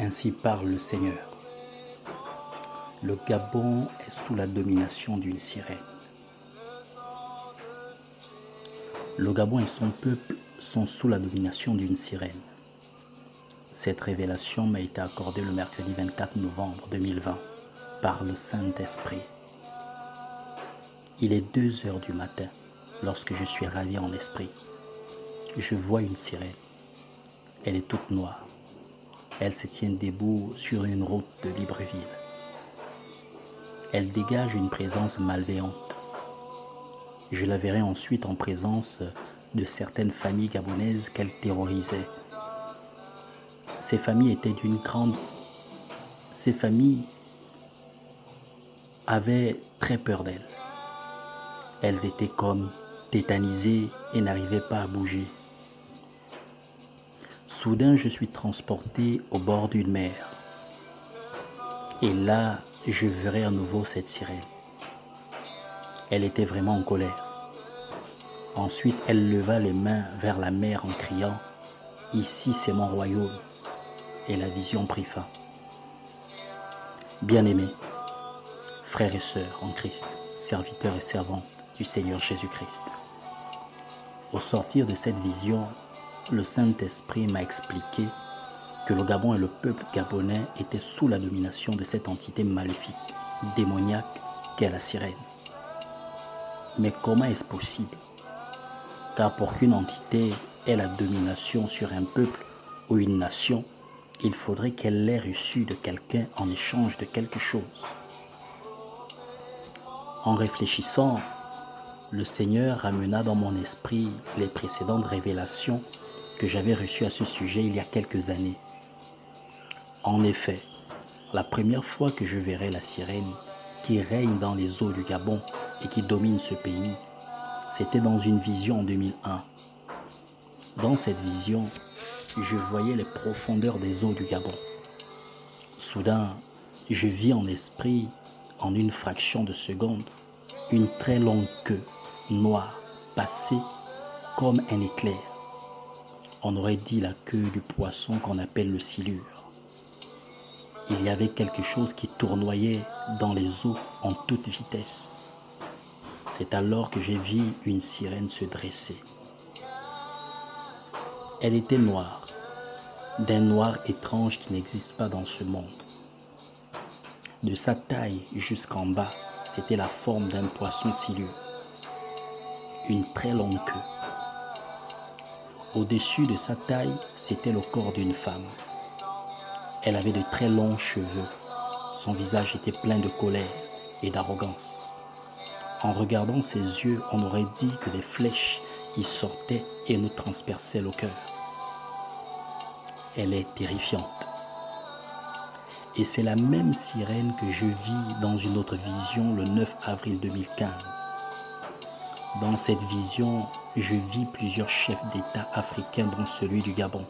Ainsi parle le Seigneur. Le Gabon est sous la domination d'une sirène. Le Gabon et son peuple sont sous la domination d'une sirène. Cette révélation m'a été accordée le mercredi 24 novembre 2020 par le Saint-Esprit. Il est 2 heures du matin lorsque je suis ravi en esprit. Je vois une sirène. Elle est toute noire. Elle se tient debout sur une route de Libreville. Elle dégage une présence malveillante. Je la verrai ensuite en présence de certaines familles gabonaises qu'elle terrorisait. Ces familles avaient très peur d'elle. Elles étaient comme tétanisées et n'arrivaient pas à bouger. Soudain, je suis transporté au bord d'une mer. Et là, je verrai à nouveau cette sirène. Elle était vraiment en colère. Ensuite, elle leva les mains vers la mer en criant « Ici, c'est mon royaume ». Et la vision prit fin. Bien-aimés, frères et sœurs en Christ, serviteurs et servantes du Seigneur Jésus-Christ. Au sortir de cette vision, le Saint-Esprit m'a expliqué que le Gabon et le peuple gabonais étaient sous la domination de cette entité maléfique, démoniaque qu'est la sirène. Mais comment est-ce possible? Car pour qu'une entité ait la domination sur un peuple ou une nation, il faudrait qu'elle l'ait reçue de quelqu'un en échange de quelque chose. En réfléchissant, le Seigneur ramena dans mon esprit les précédentes révélations que j'avais reçues à ce sujet il y a quelques années. En effet, la première fois que je verrai la sirène qui règne dans les eaux du Gabon et qui domine ce pays, c'était dans une vision en 2001. Dans cette vision, je voyais les profondeurs des eaux du Gabon. Soudain, je vis en esprit, en une fraction de seconde, une très longue queue noire passer comme un éclair. On aurait dit la queue du poisson qu'on appelle le silure. Il y avait quelque chose qui tournoyait dans les eaux en toute vitesse. C'est alors que j'ai vu une sirène se dresser. Elle était noire, d'un noir étrange qui n'existe pas dans ce monde. De sa taille jusqu'en bas, c'était la forme d'un poisson silure. Une très longue queue. Au-dessus de sa taille, c'était le corps d'une femme. Elle avait de très longs cheveux. Son visage était plein de colère et d'arrogance. En regardant ses yeux, on aurait dit que des flèches y sortaient et nous transperçaient le cœur. Elle est terrifiante. Et c'est la même sirène que je vis dans une autre vision le 9 avril 2015. Dans cette vision, je vis plusieurs chefs d'État africains, dont celui du Gabon,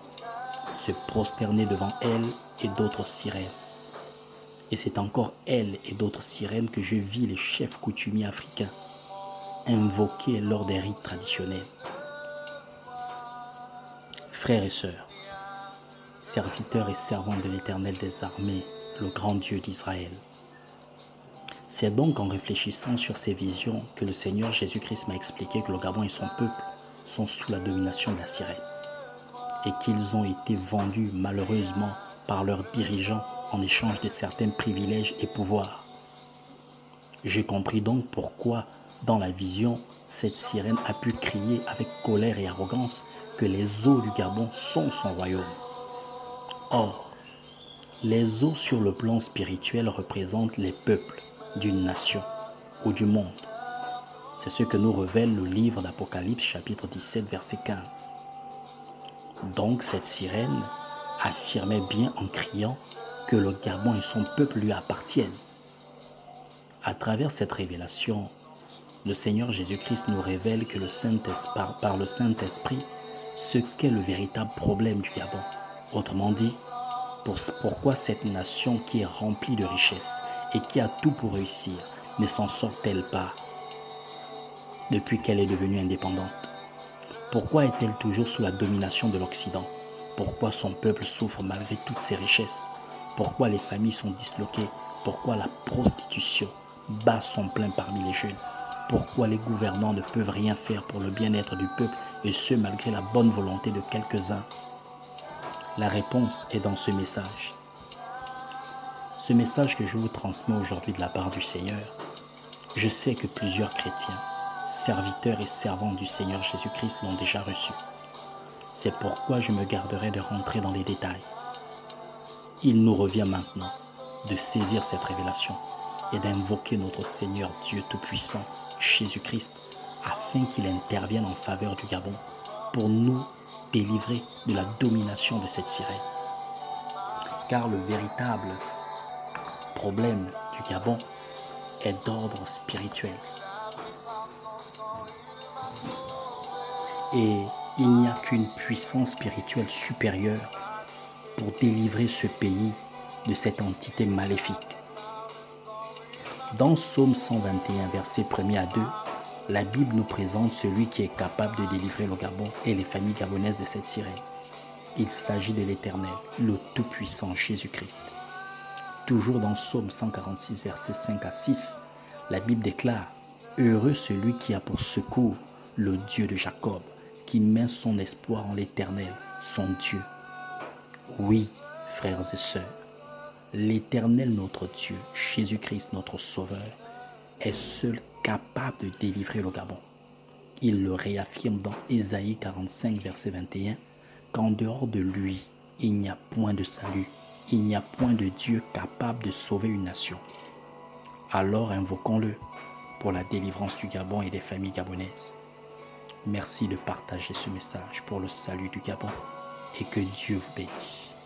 se prosterner devant elle et d'autres sirènes. Et c'est encore elle et d'autres sirènes que je vis les chefs coutumiers africains invoquer lors des rites traditionnels. Frères et sœurs, serviteurs et servantes de l'Éternel des armées, le grand Dieu d'Israël. C'est donc en réfléchissant sur ces visions que le Seigneur Jésus-Christ m'a expliqué que le Gabon et son peuple sont sous la domination de la sirène et qu'ils ont été vendus malheureusement par leurs dirigeants en échange de certains privilèges et pouvoirs. J'ai compris donc pourquoi, dans la vision, cette sirène a pu crier avec colère et arrogance que les eaux du Gabon sont son royaume. Or, les eaux sur le plan spirituel représentent les peuples d'une nation ou du monde. C'est ce que nous révèle le livre d'Apocalypse chapitre 17 verset 15. Donc cette sirène affirmait bien en criant que le Gabon et son peuple lui appartiennent. À travers cette révélation, le Seigneur Jésus-Christ nous révèle que par le Saint-Esprit ce qu'est le véritable problème du Gabon. Autrement dit, pourquoi cette nation qui est remplie de richesses et qui a tout pour réussir ne s'en sort-elle pas depuis qu'elle est devenue indépendante? Pourquoi est-elle toujours sous la domination de l'Occident? Pourquoi son peuple souffre malgré toutes ses richesses? Pourquoi les familles sont disloquées? Pourquoi la prostitution bat son plein parmi les jeunes? Pourquoi les gouvernants ne peuvent rien faire pour le bien-être du peuple, et ce malgré la bonne volonté de quelques-uns? La réponse est dans ce message. Ce message que je vous transmets aujourd'hui de la part du Seigneur, je sais que plusieurs chrétiens, serviteurs et servants du Seigneur Jésus-Christ l'ont déjà reçu. C'est pourquoi je me garderai de rentrer dans les détails. Il nous revient maintenant de saisir cette révélation et d'invoquer notre Seigneur Dieu Tout-Puissant, Jésus-Christ, afin qu'il intervienne en faveur du Gabon pour nous délivrer de la domination de cette sirène. Car le véritable problème du Gabon est d'ordre spirituel. Et il n'y a qu'une puissance spirituelle supérieure pour délivrer ce pays de cette entité maléfique. Dans Psaume 121, versets 1er à 2, la Bible nous présente celui qui est capable de délivrer le Gabon et les familles gabonaises de cette sirène. Il s'agit de l'Éternel, le Tout-Puissant Jésus-Christ. Toujours dans Psaume 146, versets 5 à 6, la Bible déclare « Heureux celui qui a pour secours le Dieu de Jacob, qui met son espoir en l'Éternel, son Dieu. » Oui, frères et sœurs, l'Éternel notre Dieu, Jésus-Christ notre Sauveur, est seul capable de délivrer le Gabon. Il le réaffirme dans Ésaïe 45, verset 21, qu'en dehors de lui, il n'y a point de salut, il n'y a point de Dieu capable de sauver une nation. Alors invoquons-le pour la délivrance du Gabon et des familles gabonaises. Merci de partager ce message pour le salut du Gabon et que Dieu vous bénisse.